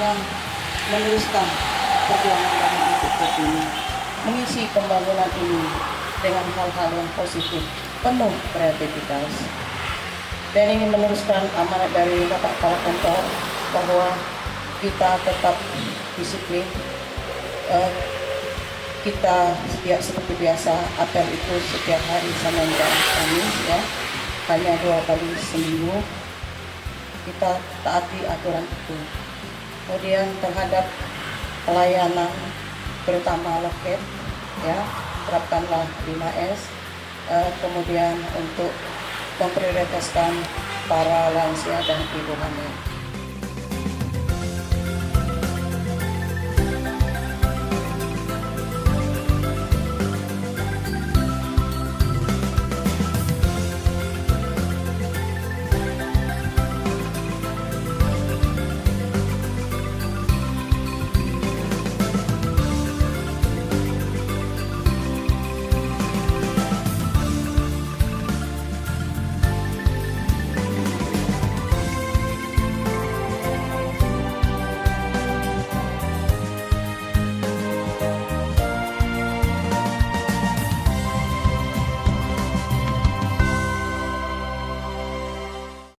hanya meneruskan perjuangan kami untuk Kartini, mengisi pembangunan ini dengan hal-hal yang positif, penuh kreativitas. Dan ini meneruskan amanat dari Bapak Kepala Kantor bahwa kita tetap disiplin. Kita seperti biasa apel itu setiap hari Senin dan Kamis ya, hanya 2 kali seminggu kita taati aturan itu. Kemudian terhadap pelayanan terutama loket ya, terapkanlah 5S. Kemudian untuk memprioritaskan para lansia dan ibu hamil.